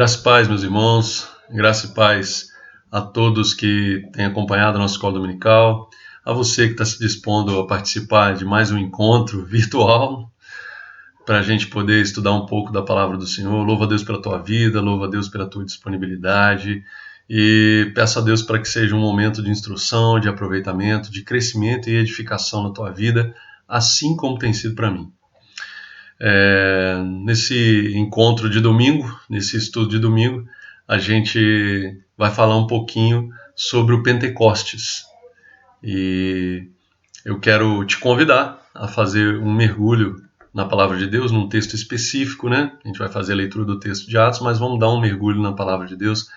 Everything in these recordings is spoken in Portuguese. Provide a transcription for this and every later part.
Graça e paz, meus irmãos, graça e paz a todos que têm acompanhado a nossa escola dominical, a você que está se dispondo a participar de mais um encontro virtual, para a gente poder estudar um pouco da palavra do Senhor. Louva a Deus pela tua vida, louva a Deus pela tua disponibilidade e peço a Deus para que seja um momento de instrução, de aproveitamento, de crescimento e edificação na tua vida, assim como tem sido para mim. Nesse encontro de domingo, nesse estudo de domingo, a gente vai falar um pouquinho sobre o Pentecostes. E eu quero te convidar a fazer um mergulho na palavra de Deus, num texto específico, né? A gente vai fazer a leitura do texto de Atos, mas vamos dar um mergulho na palavra de Deus,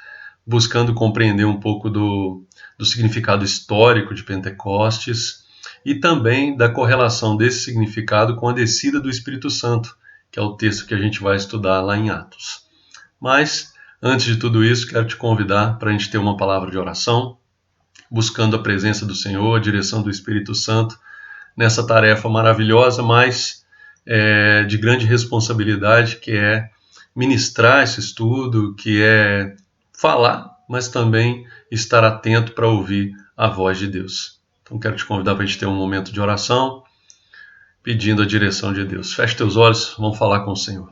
buscando compreender um pouco do significado histórico de Pentecostes, e também da correlação desse significado com a descida do Espírito Santo, que é o texto que a gente vai estudar lá em Atos. Mas, antes de tudo isso, quero te convidar para a gente ter uma palavra de oração, buscando a presença do Senhor, a direção do Espírito Santo, nessa tarefa maravilhosa, mas de grande responsabilidade, que é ministrar esse estudo, que é falar, mas também estar atento para ouvir a voz de Deus. Então quero te convidar para a gente ter um momento de oração, pedindo a direção de Deus. Feche teus olhos, vamos falar com o Senhor.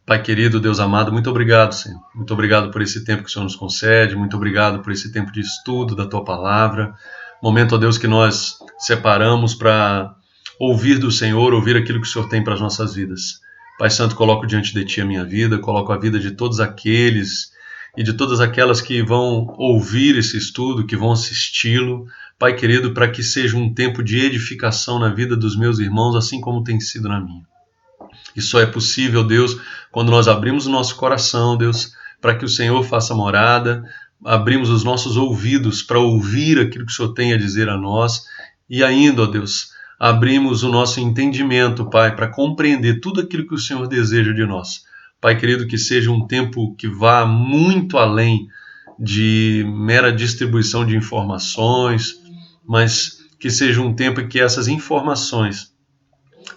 Pai querido, Deus amado, muito obrigado, Senhor. Muito obrigado por esse tempo que o Senhor nos concede, muito obrigado por esse tempo de estudo da Tua Palavra. Momento, ó Deus, que nós separamos para ouvir do Senhor, ouvir aquilo que o Senhor tem para as nossas vidas. Pai Santo, coloco diante de Ti a minha vida, coloco a vida de todos aqueles e de todas aquelas que vão ouvir esse estudo, que vão assisti-lo. Pai querido, para que seja um tempo de edificação na vida dos meus irmãos, assim como tem sido na minha. E só é possível, Deus, quando nós abrimos o nosso coração, Deus, para que o Senhor faça morada, abrimos os nossos ouvidos para ouvir aquilo que o Senhor tem a dizer a nós, e ainda, ó Deus, abrimos o nosso entendimento, Pai, para compreender tudo aquilo que o Senhor deseja de nós. Pai querido, que seja um tempo que vá muito além de mera distribuição de informações, mas que seja um tempo em que essas informações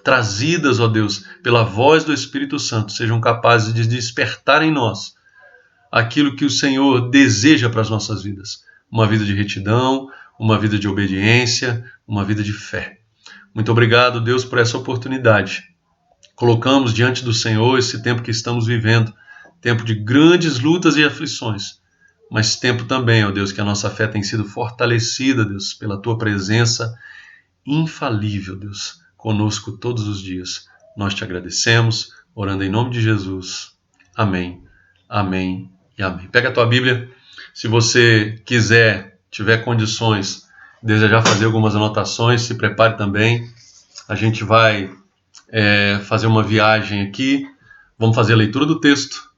trazidas, ó Deus, pela voz do Espírito Santo, sejam capazes de despertar em nós aquilo que o Senhor deseja para as nossas vidas. Uma vida de retidão, uma vida de obediência, uma vida de fé. Muito obrigado, Deus, por essa oportunidade. Colocamos diante do Senhor esse tempo que estamos vivendo, tempo de grandes lutas e aflições, mas tempo também, ó Deus, que a nossa fé tem sido fortalecida, Deus, pela Tua presença infalível, Deus, conosco todos os dias. Nós te agradecemos, orando em nome de Jesus. Amém, amém e amém. Pega a tua Bíblia, se você quiser, tiver condições, desejar fazer algumas anotações, se prepare também. A gente vai fazer uma viagem aqui, vamos fazer a leitura do texto.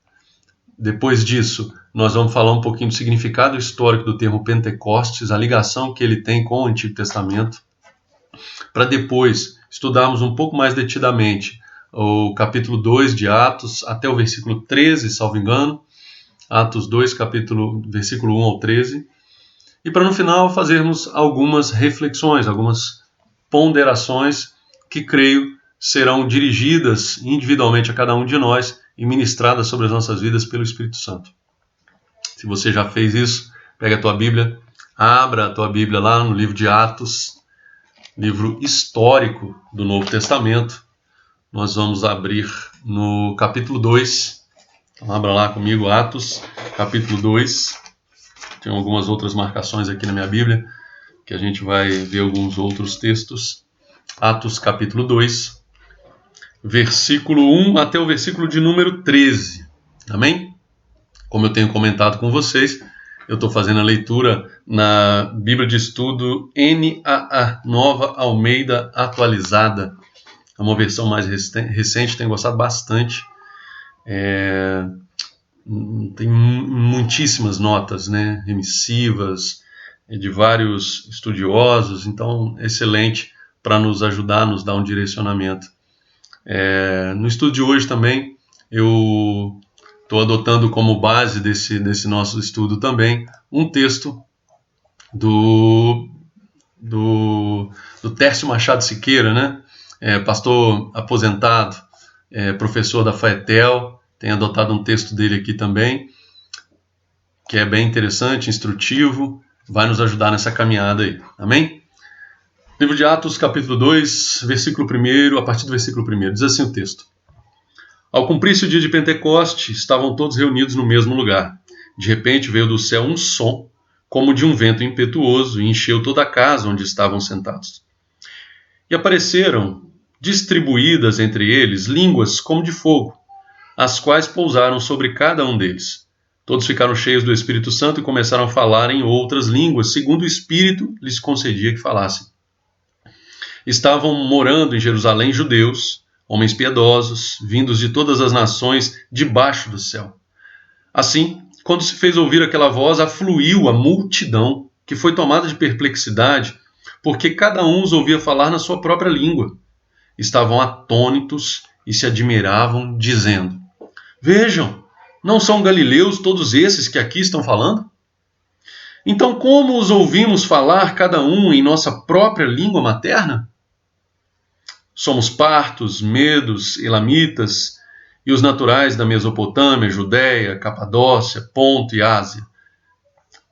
Depois disso, nós vamos falar um pouquinho do significado histórico do termo Pentecostes, a ligação que ele tem com o Antigo Testamento, para depois estudarmos um pouco mais detidamente o capítulo 2 de Atos, até o versículo 13, salvo engano, Atos 2, versículo 1 ao 13, e para no final fazermos algumas reflexões, algumas ponderações que creio serão dirigidas individualmente a cada um de nós e ministradas sobre as nossas vidas pelo Espírito Santo. Se você já fez isso, pega a tua Bíblia, abra a tua Bíblia lá no livro de Atos, livro histórico do Novo Testamento. Nós vamos abrir no capítulo 2. Então, abra lá comigo, Atos, capítulo 2. Tem algumas outras marcações aqui na minha Bíblia, que a gente vai ver alguns outros textos. Atos, capítulo 2, versículo 1 até o versículo de número 13. Amém? Como eu tenho comentado com vocês, eu estou fazendo a leitura na Bíblia de Estudo NAA, Nova Almeida Atualizada. É uma versão mais recente, tenho gostado bastante. Tem muitíssimas notas, né, remissivas, de vários estudiosos, então excelente para nos ajudar, nos dar um direcionamento. No estudo de hoje também, eu estou adotando como base desse nosso estudo também um texto do Tércio Machado Siqueira, né? Pastor aposentado, professor da FAETEL, Tenho adotado um texto dele aqui também, que é bem interessante, instrutivo, vai nos ajudar nessa caminhada aí. Amém? Livro de Atos, capítulo 2, versículo 1, a partir do versículo 1, diz assim o texto. Ao cumprir-se o dia de Pentecoste, estavam todos reunidos no mesmo lugar. De repente veio do céu um som, como de um vento impetuoso, e encheu toda a casa onde estavam sentados. E apareceram, distribuídas entre eles, línguas como de fogo, as quais pousaram sobre cada um deles. Todos ficaram cheios do Espírito Santo e começaram a falar em outras línguas, segundo o Espírito lhes concedia que falassem. Estavam morando em Jerusalém judeus, homens piedosos, vindos de todas as nações debaixo do céu. Assim, quando se fez ouvir aquela voz, afluiu a multidão, que foi tomada de perplexidade, porque cada um os ouvia falar na sua própria língua. Estavam atônitos e se admiravam, dizendo: Vejam, não são galileus todos esses que aqui estão falando? Então como os ouvimos falar cada um em nossa própria língua materna? Somos partos, medos, elamitas, e os naturais da Mesopotâmia, Judéia, Capadócia, Ponto e Ásia,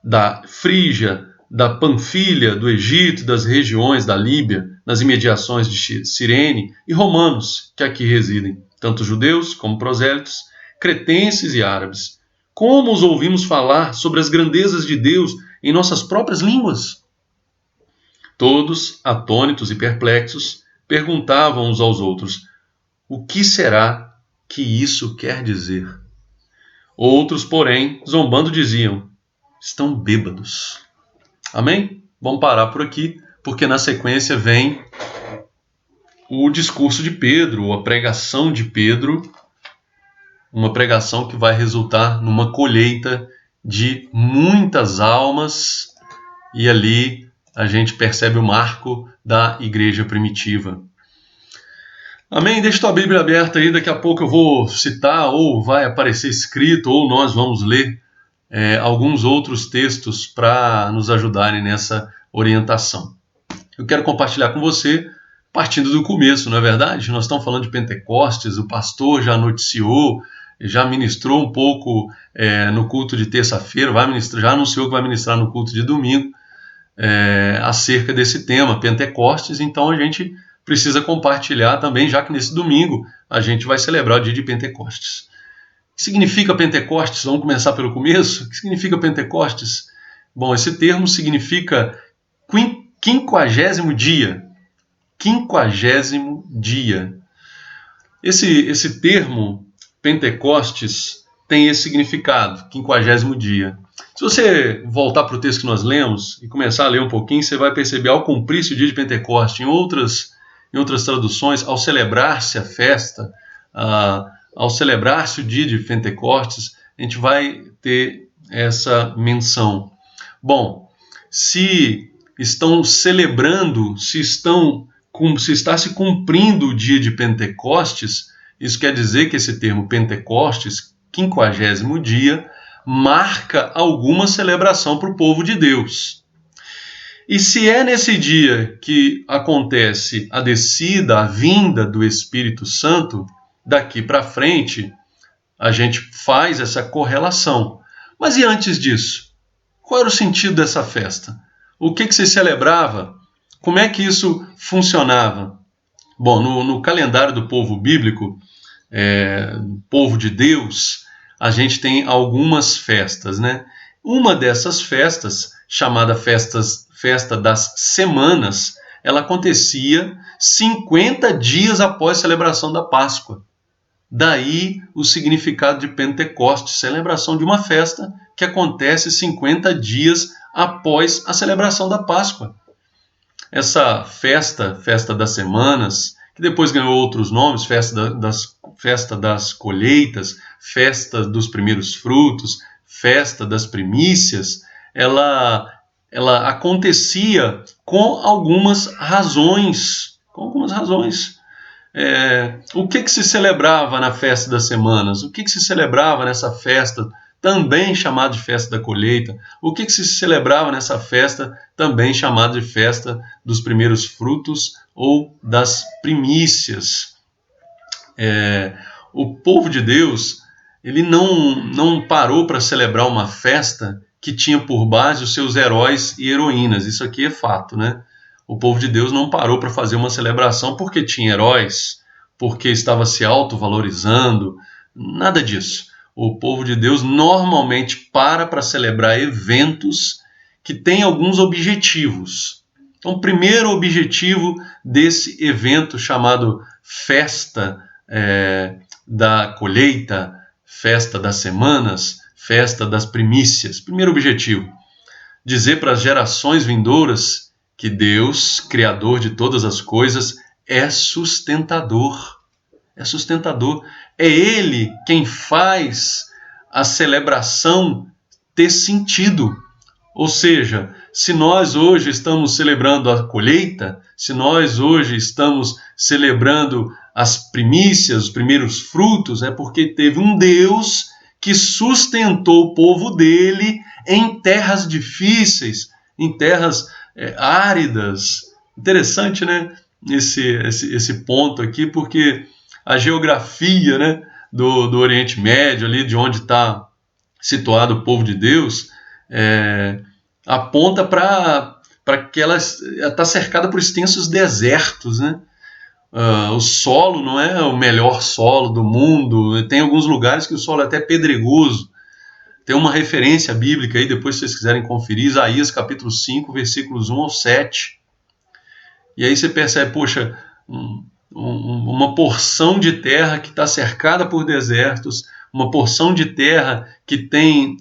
da Frígia, da Panfilha, do Egito, das regiões da Líbia, nas imediações de Cirene, e romanos que aqui residem, tanto judeus como prosélitos, cretenses e árabes. Como os ouvimos falar sobre as grandezas de Deus em nossas próprias línguas? Todos, atônitos e perplexos, perguntavam uns aos outros: o que será que isso quer dizer? Outros, porém, zombando, diziam: estão bêbados. Amém? Vamos parar por aqui, porque na sequência vem o discurso de Pedro, ou a pregação de Pedro, uma pregação que vai resultar numa colheita de muitas almas, e ali a gente percebe o marco da igreja primitiva. Amém? Deixa tua Bíblia aberta aí, daqui a pouco eu vou citar, ou vai aparecer escrito, ou nós vamos ler alguns outros textos para nos ajudarem nessa orientação. Eu quero compartilhar com você, partindo do começo, não é verdade? Nós estamos falando de Pentecostes, o pastor já noticiou, já ministrou um pouco no culto de terça-feira, já anunciou que vai ministrar no culto de domingo, acerca desse tema, Pentecostes. Então a gente precisa compartilhar também, já que nesse domingo a gente vai celebrar o dia de Pentecostes. O que significa Pentecostes? Vamos começar pelo começo. O que significa Pentecostes? Bom, esse termo significa 50º dia. 50º dia. Esse termo, Pentecostes, tem esse significado, 50º dia. Se você voltar para o texto que nós lemos e começar a ler um pouquinho, você vai perceber, ao cumprir-se o dia de Pentecostes, em outras traduções, ao celebrar-se a festa, ao celebrar-se o dia de Pentecostes, a gente vai ter essa menção. Bom, se estão celebrando, se está se cumprindo o dia de Pentecostes, isso quer dizer que esse termo Pentecostes, 50º dia, marca alguma celebração para o povo de Deus. E se é nesse dia que acontece a descida, a vinda do Espírito Santo, daqui para frente, a gente faz essa correlação. Mas e antes disso? Qual era o sentido dessa festa? O que se celebrava? Como é que isso funcionava? Bom, no calendário do povo bíblico, povo de Deus, a gente tem algumas festas, né? Uma dessas festas, chamada Festa das Semanas, ela acontecia 50 dias após a celebração da Páscoa. Daí o significado de Pentecostes, celebração de uma festa que acontece 50 dias após a celebração da Páscoa. Essa festa das Semanas, que depois ganhou outros nomes, festa das colheitas, festa dos primeiros frutos, festa das primícias, ela acontecia com algumas razões. O que se celebrava na festa das semanas? O que se celebrava nessa festa, também chamada de festa da colheita? O que se celebrava nessa festa, também chamada de festa dos primeiros frutos ou das primícias? O povo de Deus, ele não parou para celebrar uma festa que tinha por base os seus heróis e heroínas. Isso aqui é fato, né? O povo de Deus não parou para fazer uma celebração porque tinha heróis, porque estava se autovalorizando, nada disso. O povo de Deus normalmente para celebrar eventos que têm alguns objetivos. Então, o primeiro objetivo desse evento chamado Festa da Colheita, Festa das Semanas, Festa das Primícias. Primeiro objetivo, dizer para as gerações vindouras que Deus, Criador de todas as coisas, é sustentador. É sustentador. É Ele quem faz a celebração ter sentido. Ou seja, se nós hoje estamos celebrando a colheita, se nós hoje estamos celebrando as primícias, os primeiros frutos, é porque teve um Deus que sustentou o povo dele em terras difíceis, em terras áridas. Interessante, né? Esse ponto aqui, porque a geografia, né, do Oriente Médio, ali de onde está situado o povo de Deus, aponta para que ela está cercada por extensos desertos, né? O solo não é o melhor solo do mundo, tem alguns lugares que o solo é até pedregoso. Tem uma referência bíblica aí, depois se vocês quiserem conferir, Isaías capítulo 5, versículos 1 ao 7. E aí você percebe, poxa, uma porção de terra que está cercada por desertos, uma porção de terra que tem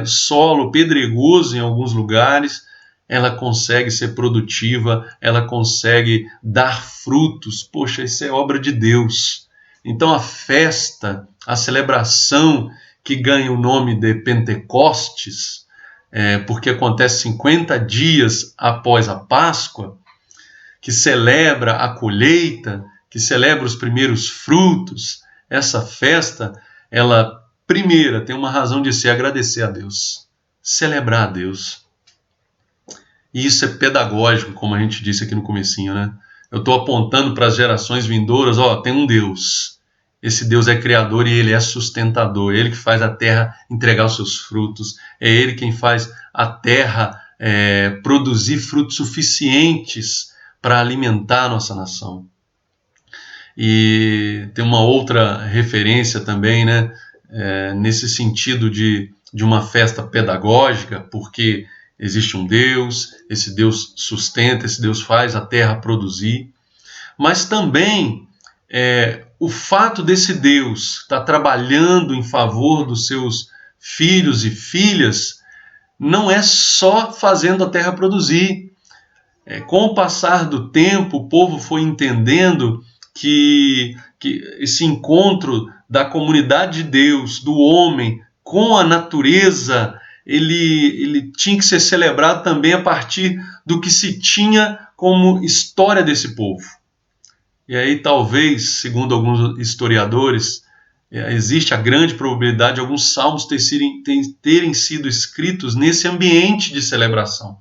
solo pedregoso em alguns lugares, ela consegue ser produtiva, ela consegue dar frutos. Poxa, isso é obra de Deus. Então a festa, a celebração que ganha o nome de Pentecostes, porque acontece 50 dias após a Páscoa, que celebra a colheita, que celebra os primeiros frutos, essa festa, ela, primeira, tem uma razão de ser agradecer a Deus, celebrar a Deus. E isso é pedagógico, como a gente disse aqui no comecinho, né? Eu estou apontando para as gerações vindouras, tem um Deus. Esse Deus é criador e Ele é sustentador. É Ele que faz a terra entregar os seus frutos. É Ele quem faz a terra produzir frutos suficientes para alimentar a nossa nação. E tem uma outra referência também, né? Nesse sentido de uma festa pedagógica, porque existe um Deus, esse Deus sustenta, esse Deus faz a terra produzir, mas também o fato desse Deus estar trabalhando em favor dos seus filhos e filhas não é só fazendo a terra produzir. Com o passar do tempo, o povo foi entendendo que esse encontro da comunidade de Deus, do homem, com a natureza, ele tinha que ser celebrado também a partir do que se tinha como história desse povo. E aí talvez, segundo alguns historiadores, existe a grande probabilidade de alguns salmos terem sido escritos nesse ambiente de celebração,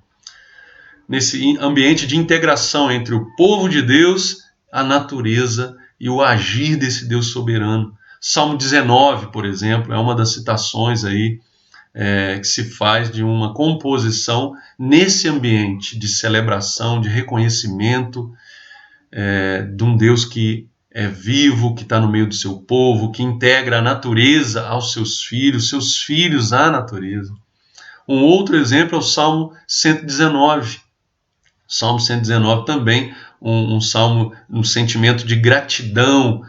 nesse ambiente de integração entre o povo de Deus, a natureza e o agir desse Deus soberano. Salmo 19, por exemplo, é uma das citações aí que se faz de uma composição nesse ambiente de celebração, de reconhecimento de um Deus que é vivo, que está no meio do seu povo, que integra a natureza aos seus filhos à natureza. Um outro exemplo é o Salmo 119. Salmo 119 também, um salmo, um sentimento de gratidão,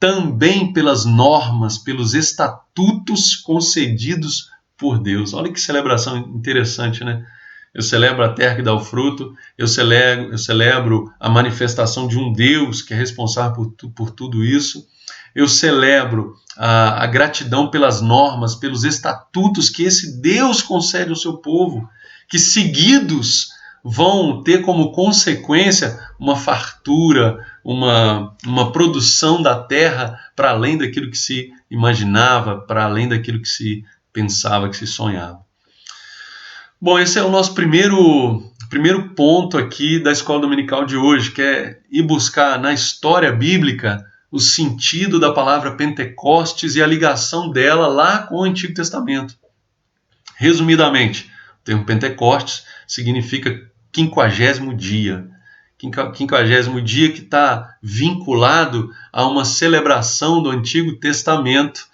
também pelas normas, pelos estatutos concedidos por Deus. Olha que celebração interessante, né? Eu celebro a terra que dá o fruto, eu celebro a manifestação de um Deus que é responsável por tudo isso, eu celebro a gratidão pelas normas, pelos estatutos que esse Deus concede ao seu povo, que seguidos vão ter como consequência uma fartura, uma produção da terra para além daquilo que se imaginava, para além daquilo que se pensava, que se sonhava. Bom, esse é o nosso primeiro ponto aqui da Escola Dominical de hoje, que é ir buscar na história bíblica o sentido da palavra Pentecostes e a ligação dela lá com o Antigo Testamento. Resumidamente, o termo Pentecostes significa 50º dia. 50º dia que está vinculado a uma celebração do Antigo Testamento,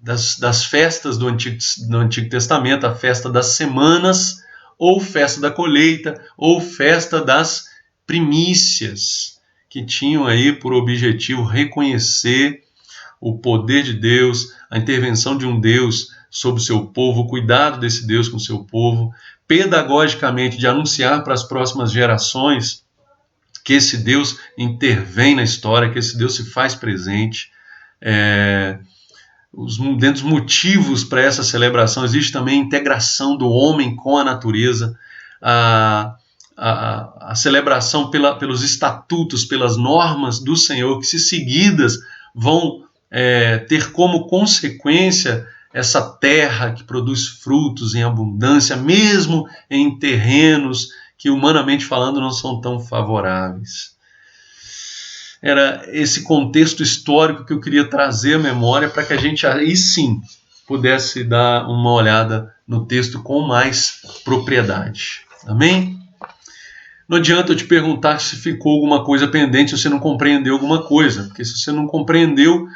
das festas do Antigo Testamento, a festa das semanas, ou festa da colheita, ou festa das primícias, que tinham aí por objetivo reconhecer o poder de Deus, a intervenção de um Deus sobre o seu povo, o cuidado desse Deus com o seu povo, pedagogicamente de anunciar para as próximas gerações que esse Deus intervém na história, que esse Deus se faz presente. Dentro dos motivos para essa celebração existe também a integração do homem com a natureza, a celebração pelos estatutos, pelas normas do Senhor, que se seguidas vão ter como consequência essa terra que produz frutos em abundância, mesmo em terrenos que, humanamente falando, não são tão favoráveis. Era esse contexto histórico que eu queria trazer à memória para que a gente aí sim pudesse dar uma olhada no texto com mais propriedade. Amém? Não adianta eu te perguntar se ficou alguma coisa pendente, se você não compreendeu alguma coisa, porque se você não compreendeu,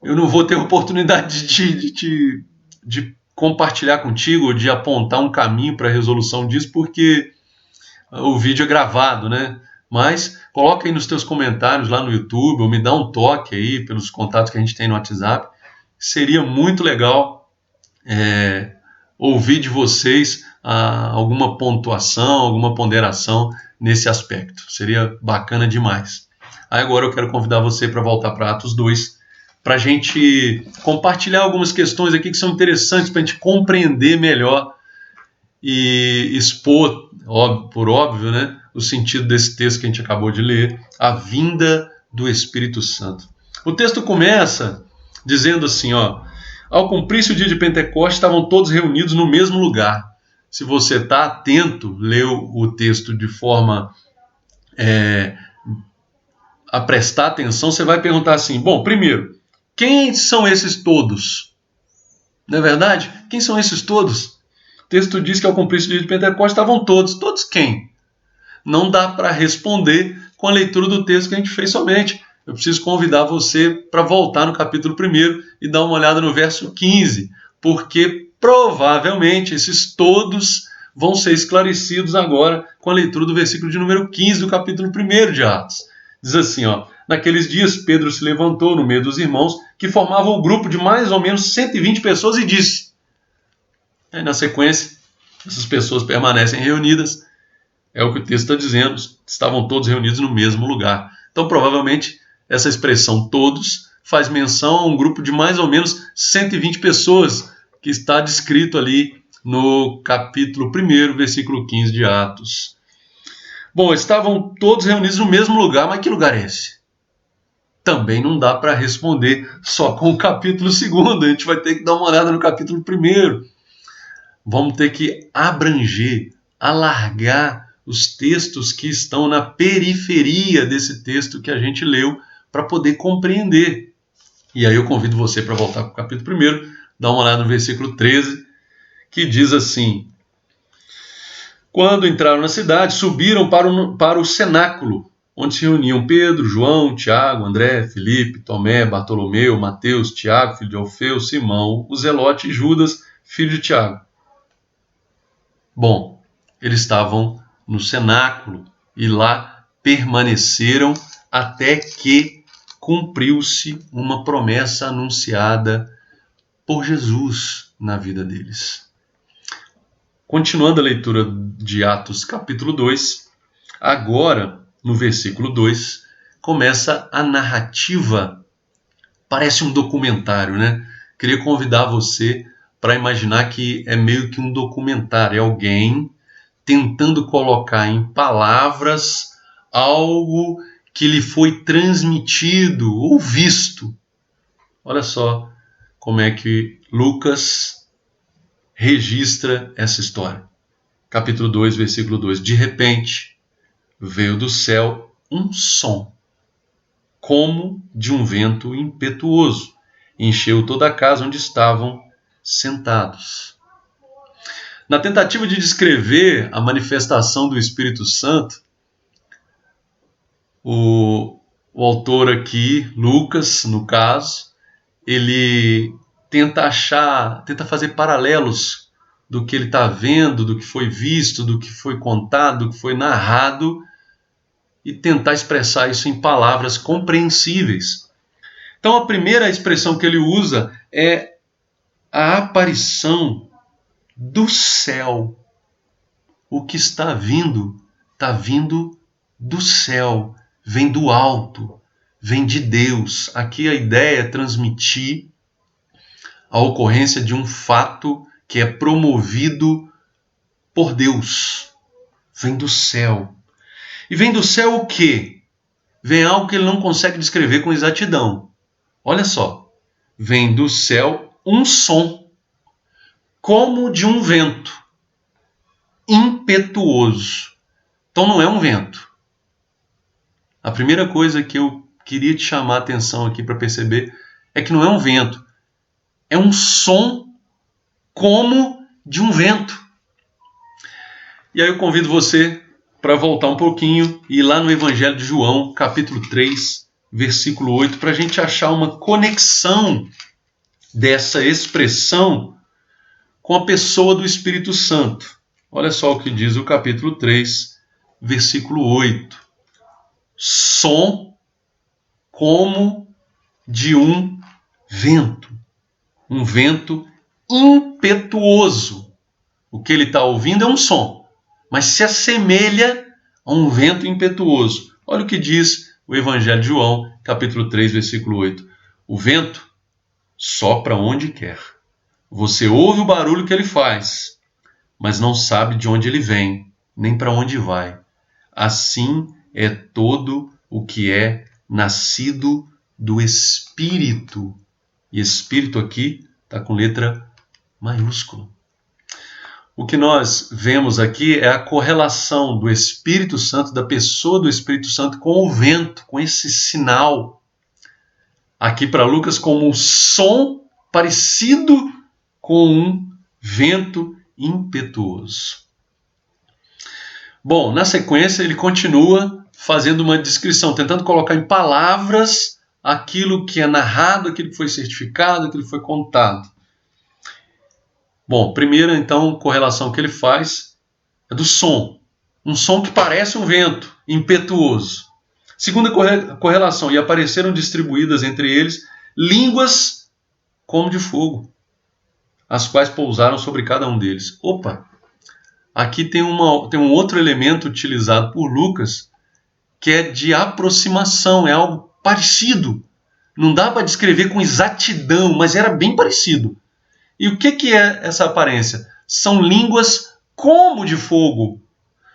eu não vou ter oportunidade de compartilhar contigo, de apontar um caminho para a resolução disso, porque o vídeo é gravado, né? Mas coloca aí nos teus comentários lá no YouTube, ou me dá um toque aí pelos contatos que a gente tem no WhatsApp. Seria muito legal ouvir de vocês alguma pontuação, alguma ponderação nesse aspecto. Seria bacana demais. Aí agora eu quero convidar você para voltar para Atos 2, para a gente compartilhar algumas questões aqui que são interessantes para a gente compreender melhor e expor, por óbvio, né, o sentido desse texto que a gente acabou de ler, a vinda do Espírito Santo. O texto começa dizendo assim, ao cumprir-se o dia de Pentecostes, estavam todos reunidos no mesmo lugar. Se você está atento, leu o texto de forma a prestar atenção, você vai perguntar assim, bom, primeiro, quem são esses todos? Não é verdade? Quem são esses todos? O texto diz que ao cumprir-se o dia de Pentecostes estavam todos. Todos quem? Não dá para responder com a leitura do texto que a gente fez somente. Eu preciso convidar você para voltar no capítulo 1 e dar uma olhada no verso 15, porque provavelmente esses todos vão ser esclarecidos agora com a leitura do versículo de número 15 do capítulo 1 de Atos. Diz assim, naqueles dias Pedro se levantou no meio dos irmãos, que formavam um grupo de mais ou menos 120 pessoas, e disse. Aí, na sequência, essas pessoas permanecem reunidas. É o que o texto está dizendo, estavam todos reunidos no mesmo lugar. Então, provavelmente, essa expressão todos faz menção a um grupo de mais ou menos 120 pessoas, que está descrito ali no capítulo 1, versículo 15 de Atos. Bom, estavam todos reunidos no mesmo lugar, mas que lugar é esse? Também não dá para responder só com o capítulo 2, a gente vai ter que dar uma olhada no capítulo 1. Vamos ter que abranger, alargar os textos que estão na periferia desse texto que a gente leu para poder compreender. E aí eu convido você para voltar para o capítulo 1, dar uma olhada no versículo 13, que diz assim: quando entraram na cidade, subiram para o cenáculo, onde se reuniam Pedro, João, Tiago, André, Filipe, Tomé, Bartolomeu, Mateus, Tiago, filho de Alfeu, Simão, o Zelote e Judas, filho de Tiago. Bom, eles estavam no cenáculo e lá permaneceram até que cumpriu-se uma promessa anunciada por Jesus na vida deles. Continuando a leitura de Atos capítulo 2, agora no versículo 2 começa a narrativa. Parece um documentário, né? Queria convidar você para imaginar que é meio que um documentário, é alguém tentando colocar em palavras algo que lhe foi transmitido ou visto. Olha só como é que Lucas registra essa história. Capítulo 2, versículo 2. De repente, veio do céu um som, como de um vento impetuoso. Encheu toda a casa onde estavam sentados. Na tentativa de descrever a manifestação do Espírito Santo, o autor aqui, Lucas, no caso, ele tenta fazer paralelos do que ele está vendo, do que foi visto, do que foi contado, do que foi narrado, e tentar expressar isso em palavras compreensíveis. Então, a primeira expressão que ele usa é a aparição do céu. O que está vindo do céu, vem do alto, vem de Deus. Aqui a ideia é transmitir a ocorrência de um fato que é promovido por Deus. Vem do céu. E vem do céu o quê? Vem algo que ele não consegue descrever com exatidão. Olha só. Vem do céu um som, como de um vento, impetuoso. Então não é um vento. A primeira coisa que eu queria te chamar a atenção aqui para perceber é que não é um vento. É um som como de um vento. E aí eu convido você para voltar um pouquinho e ir lá no Evangelho de João, capítulo 3, versículo 8, para a gente achar uma conexão dessa expressão com a pessoa do Espírito Santo. Olha só o que diz o capítulo 3, versículo 8. Som como de um vento impetuoso. O que ele está ouvindo é um som, mas se assemelha a um vento impetuoso. Olha o que diz o Evangelho de João, capítulo 3, versículo 8. O vento sopra onde quer. Você ouve o barulho que ele faz, mas não sabe de onde ele vem, nem para onde vai. Assim é todo o que é nascido do Espírito. E Espírito aqui está com letra maiúscula. O que nós vemos aqui é a correlação do Espírito Santo, da pessoa do Espírito Santo com o vento, com esse sinal. Aqui para Lucas como um som parecido com um vento impetuoso. Bom, na sequência ele continua fazendo uma descrição, tentando colocar em palavras aquilo que é narrado, aquilo que foi certificado, aquilo que foi contado. Bom, primeira então correlação que ele faz é do som. Um som que parece um vento impetuoso. Segunda correlação, e apareceram distribuídas entre eles línguas como de fogo, as quais pousaram sobre cada um deles. Opa! Aqui tem um outro elemento utilizado por Lucas, que é de aproximação, é algo parecido. Não dá para descrever com exatidão, mas era bem parecido. E o que é essa aparência? São línguas como de fogo.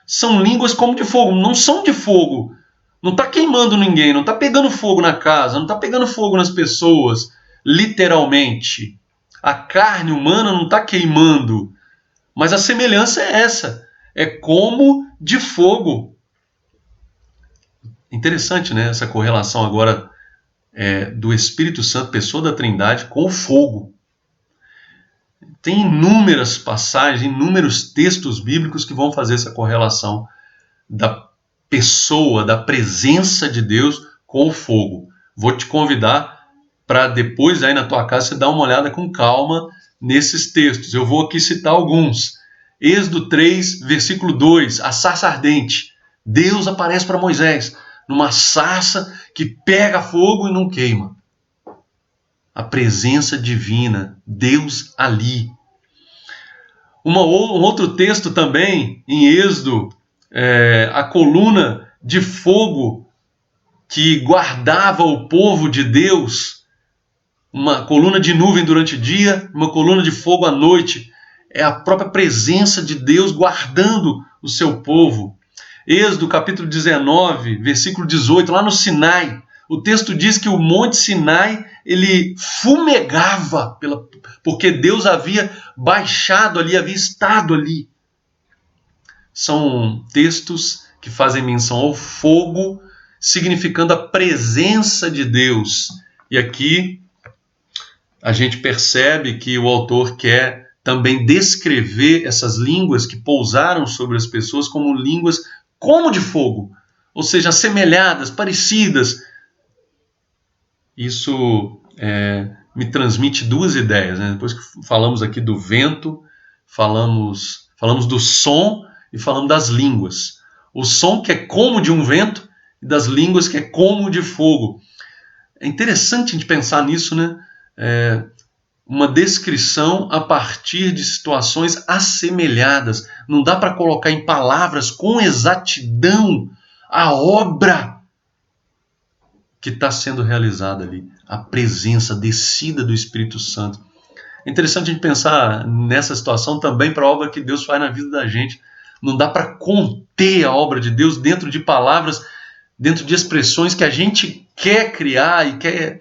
São línguas como de fogo, não são de fogo. Não está queimando ninguém, não está pegando fogo na casa, não está pegando fogo nas pessoas, literalmente. A carne humana não está queimando. Mas a semelhança é essa. É como de fogo. Interessante, né? Essa correlação agora do Espírito Santo, pessoa da Trindade, com o fogo. Tem inúmeras passagens, inúmeros textos bíblicos que vão fazer essa correlação da pessoa, da presença de Deus com o fogo. Vou te convidar para depois aí na tua casa você dar uma olhada com calma nesses textos. Eu vou aqui citar alguns. Êxodo 3, versículo 2, a sarça ardente. Deus aparece para Moisés numa sarça que pega fogo e não queima. A presença divina, Deus ali. Um outro texto também, em Êxodo, a coluna de fogo que guardava o povo de Deus, uma coluna de nuvem durante o dia, uma coluna de fogo à noite. É a própria presença de Deus guardando o seu povo. Êxodo capítulo 19, versículo 18, lá no Sinai, o texto diz que o Monte Sinai ele fumegava, porque Deus havia baixado ali, havia estado ali. São textos que fazem menção ao fogo significando a presença de Deus. E aqui a gente percebe que o autor quer também descrever essas línguas que pousaram sobre as pessoas como línguas como de fogo, ou seja, assemelhadas, parecidas. Isso me transmite duas ideias, né? Depois que falamos aqui do vento, falamos do som e falamos das línguas. O som que é como de um vento e das línguas que é como de fogo. É interessante a gente pensar nisso, né? Uma descrição a partir de situações assemelhadas. Não dá para colocar em palavras com exatidão a obra que está sendo realizada ali, a presença descida do Espírito Santo. É interessante a gente pensar nessa situação também para a obra que Deus faz na vida da gente. Não dá para conter a obra de Deus dentro de palavras, dentro de expressões que a gente quer criar e quer,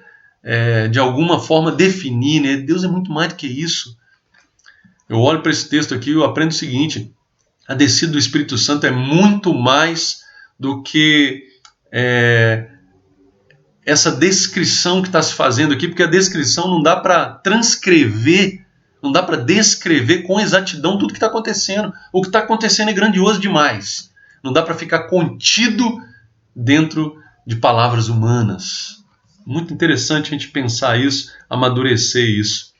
de alguma forma, definir, né? Deus é muito mais do que isso. Eu olho para esse texto aqui e eu aprendo o seguinte: a descida do Espírito Santo é muito mais do que essa descrição que está se fazendo aqui, porque a descrição não dá para transcrever, não dá para descrever com exatidão tudo que está acontecendo. O que está acontecendo é grandioso demais. Não dá para ficar contido dentro de palavras humanas. Muito interessante a gente pensar isso, amadurecer isso.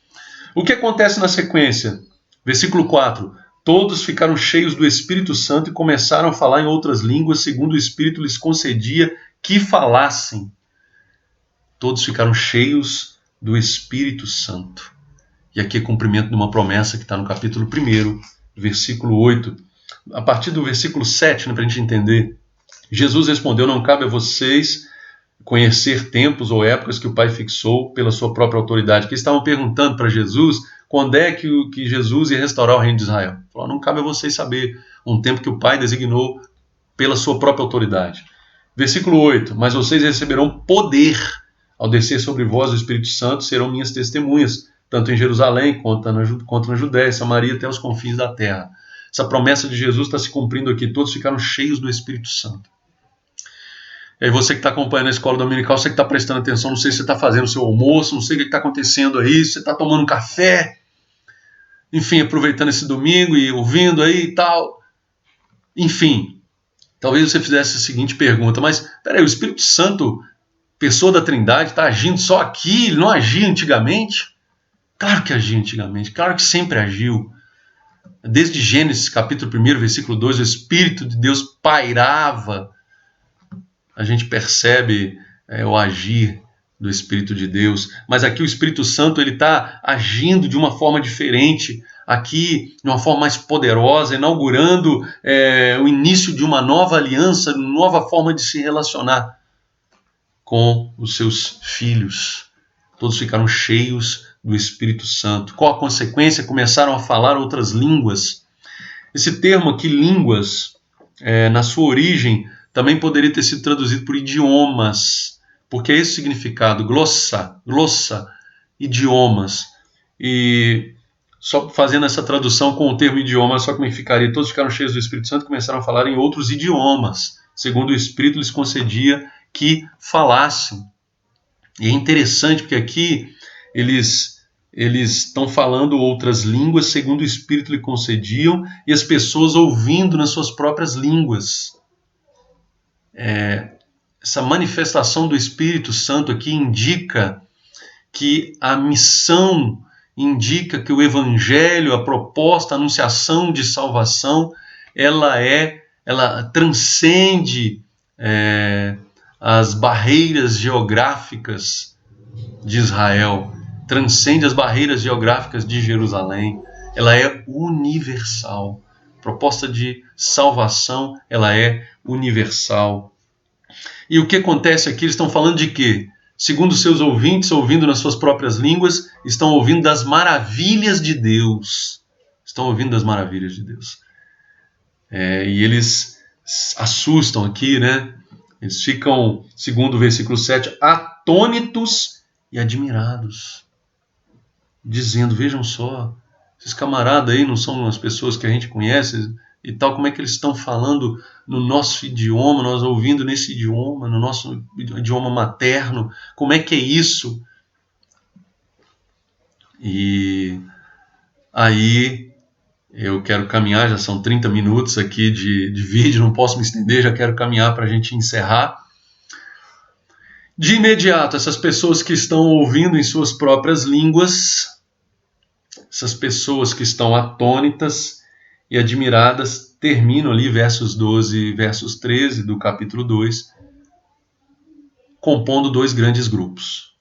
O que acontece na sequência? Versículo 4. Todos ficaram cheios do Espírito Santo e começaram a falar em outras línguas, segundo o Espírito lhes concedia que falassem. Todos ficaram cheios do Espírito Santo. E aqui é cumprimento de uma promessa que está no capítulo 1, versículo 8. A partir do versículo 7, para a gente entender, Jesus respondeu: não cabe a vocês conhecer tempos ou épocas que o Pai fixou pela sua própria autoridade. Que estavam perguntando para Jesus quando é que Jesus ia restaurar o reino de Israel. Falou: não cabe a vocês saber um tempo que o Pai designou pela sua própria autoridade. Versículo 8. Mas vocês receberão poder ao descer sobre vós o Espírito Santo, serão minhas testemunhas, tanto em Jerusalém quanto na Judéia, Samaria, até os confins da terra. Essa promessa de Jesus está se cumprindo aqui. Todos ficaram cheios do Espírito Santo. E aí você que está acompanhando a escola dominical, você que está prestando atenção, não sei se você está fazendo o seu almoço, não sei o que está acontecendo aí, se você está tomando um café, enfim, aproveitando esse domingo e ouvindo aí e tal. Enfim, talvez você fizesse a seguinte pergunta: mas peraí, o Espírito Santo, pessoa da Trindade, está agindo só aqui? Ele não agia antigamente? Claro que agia antigamente, claro que sempre agiu. Desde Gênesis capítulo 1, versículo 2, o Espírito de Deus pairava. A gente percebe o agir do Espírito de Deus. Mas aqui o Espírito Santo está agindo de uma forma diferente, aqui de uma forma mais poderosa, inaugurando o início de uma nova aliança, uma nova forma de se relacionar com os seus filhos. Todos ficaram cheios do Espírito Santo. Qual a consequência? Começaram a falar outras línguas. Esse termo aqui, línguas, na sua origem, também poderia ter sido traduzido por idiomas, porque é esse o significado, glossa, idiomas. E só fazendo essa tradução com o termo idioma, só como ficaria: todos ficaram cheios do Espírito Santo e começaram a falar em outros idiomas, segundo o Espírito lhes concedia que falassem. E é interessante porque aqui eles estão falando outras línguas, segundo o Espírito lhe concediam, e as pessoas ouvindo nas suas próprias línguas. Essa manifestação do Espírito Santo aqui indica que a missão, indica que o Evangelho, a proposta, a anunciação de salvação, ela transcende as barreiras geográficas de Israel, transcende as barreiras geográficas de Jerusalém. Ela é universal. A proposta de salvação, ela é universal. E o que acontece aqui? Eles estão falando de quê? Segundo seus ouvintes, ouvindo nas suas próprias línguas, estão ouvindo das maravilhas de Deus. Estão ouvindo das maravilhas de Deus. E eles assustam aqui, né? Eles ficam, segundo o versículo 7, atônitos e admirados, dizendo: vejam só, esses camaradas aí não são as pessoas que a gente conhece, e tal, como é que eles estão falando no nosso idioma, nós ouvindo nesse idioma, no nosso idioma materno, como é que é isso? E aí eu quero caminhar, já são 30 minutos aqui de vídeo, não posso me estender, já quero caminhar para a gente encerrar. De imediato, essas pessoas que estão ouvindo em suas próprias línguas, essas pessoas que estão atônitas e admiradas, terminam ali versos 12 e versos 13 do capítulo 2, compondo dois grandes grupos.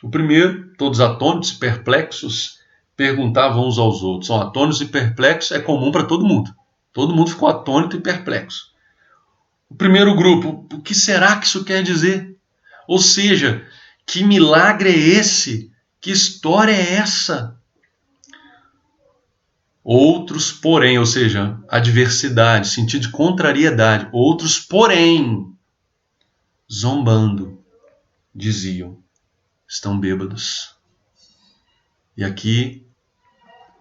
O primeiro, todos atônitos e perplexos, perguntavam uns aos outros. Atônitos e perplexos é comum para todo mundo. Todo mundo ficou atônito e perplexo. O primeiro grupo, o que será que isso quer dizer? Ou seja, que milagre é esse? Que história é essa? Outros, porém, ou seja, adversidade, sentido de contrariedade. Outros, porém, zombando, diziam, estão bêbados. E aqui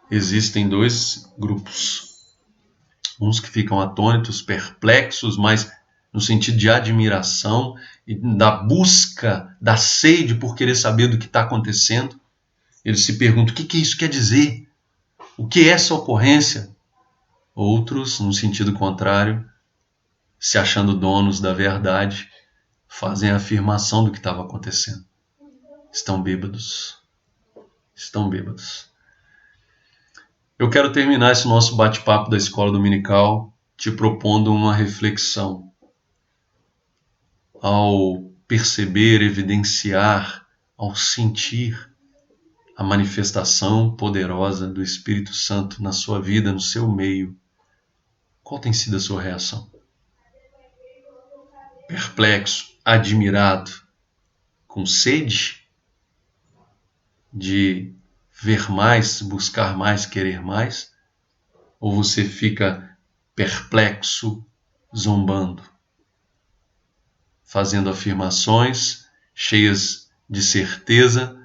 existem dois grupos. Uns que ficam atônitos, perplexos, mas no sentido de admiração e da busca, da sede por querer saber do que está acontecendo. Eles se perguntam, o que isso quer dizer? O que é essa ocorrência? Outros, no sentido contrário, se achando donos da verdade, fazem a afirmação do que estava acontecendo. Estão bêbados. Estão bêbados. Eu quero terminar esse nosso bate-papo da escola dominical te propondo uma reflexão. Ao perceber, evidenciar, ao sentir a manifestação poderosa do Espírito Santo na sua vida, no seu meio, qual tem sido a sua reação? Perplexo, admirado, com sede de ver mais, buscar mais, querer mais? Ou você fica perplexo, zombando, fazendo afirmações cheias de certeza,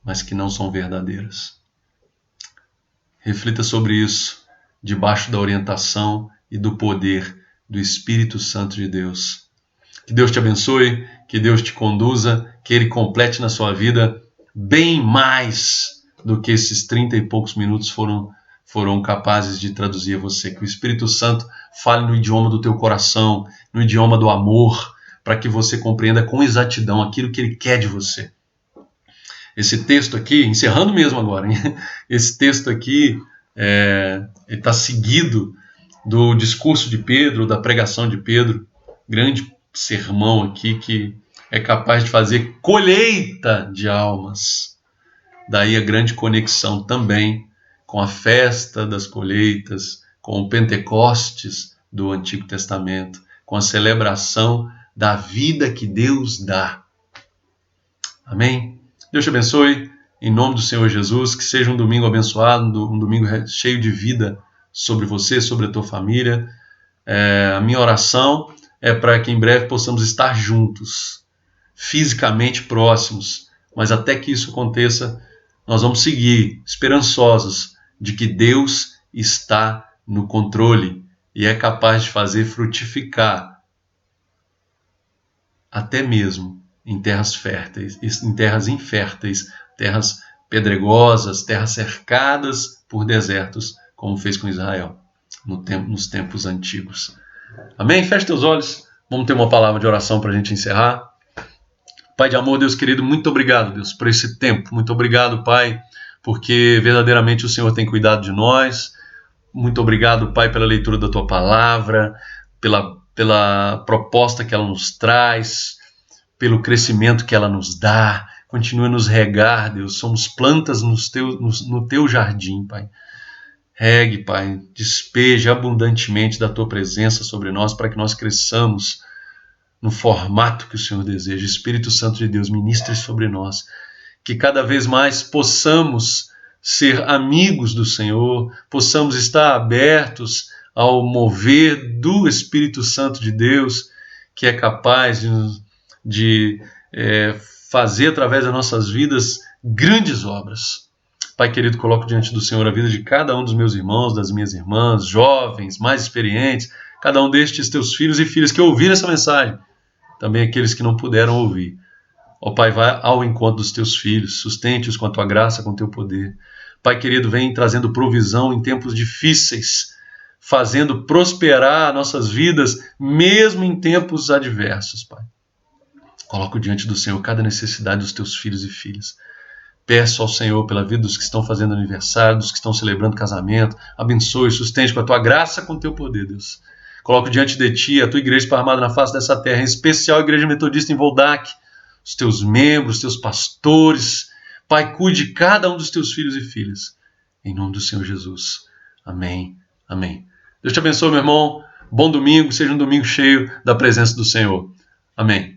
mas que não são verdadeiras? Reflita sobre isso, debaixo da orientação e do poder do Espírito Santo de Deus. Que Deus te abençoe, que Deus te conduza, que Ele complete na sua vida bem mais do que esses 30 e poucos minutos foram capazes de traduzir a você. Que o Espírito Santo fale no idioma do teu coração, no idioma do amor, para que você compreenda com exatidão aquilo que Ele quer de você. Esse texto aqui, encerrando mesmo agora, hein? Esse texto aqui está seguido do discurso de Pedro, da pregação de Pedro, grande sermão aqui que é capaz de fazer colheita de almas. Daí a grande conexão também com a festa das colheitas, com o Pentecostes do Antigo Testamento, com a celebração da vida que Deus dá. Amém? Deus te abençoe, em nome do Senhor Jesus, que seja um domingo abençoado, um domingo cheio de vida sobre você, sobre a tua família. A minha oração é para que em breve possamos estar juntos, fisicamente próximos, mas até que isso aconteça, nós vamos seguir esperançosos de que Deus está no controle e é capaz de fazer frutificar até mesmo em terras férteis, em terras inférteis, terras pedregosas, terras cercadas por desertos, como fez com Israel nos tempos antigos. Amém? Feche teus olhos, vamos ter uma palavra de oração para a gente encerrar. Pai de amor, Deus querido, muito obrigado, Deus, por esse tempo. Muito obrigado, Pai, porque verdadeiramente o Senhor tem cuidado de nós. Muito obrigado, Pai, pela leitura da Tua palavra, pela proposta que ela nos traz, pelo crescimento que ela nos dá. Continua a nos regar, Deus. Somos plantas no Teu jardim, Pai. Regue, Pai, despeje abundantemente da Tua presença sobre nós para que nós cresçamos no formato que o Senhor deseja. Espírito Santo de Deus, ministre sobre nós. Que cada vez mais possamos ser amigos do Senhor, possamos estar abertos ao mover do Espírito Santo de Deus, que é capaz de fazer através das nossas vidas grandes obras. Pai querido, coloco diante do Senhor a vida de cada um dos meus irmãos, das minhas irmãs, jovens, mais experientes, cada um destes teus filhos e filhas que ouviram essa mensagem, também aqueles que não puderam ouvir. Ó Pai, vai ao encontro dos teus filhos, sustente-os com a tua graça, com o teu poder. Pai querido, vem trazendo provisão em tempos difíceis, fazendo prosperar nossas vidas, mesmo em tempos adversos, Pai. Coloco diante do Senhor cada necessidade dos teus filhos e filhas. Peço ao Senhor pela vida dos que estão fazendo aniversário, dos que estão celebrando casamento. Abençoe, sustente com a tua graça, com o teu poder, Deus. Coloco diante de ti a tua igreja esparramada na face dessa terra, em especial a Igreja Metodista em Voldac, os teus membros, os teus pastores. Pai, cuide de cada um dos teus filhos e filhas. Em nome do Senhor Jesus. Amém. Amém. Deus te abençoe, meu irmão. Bom domingo, seja um domingo cheio da presença do Senhor. Amém.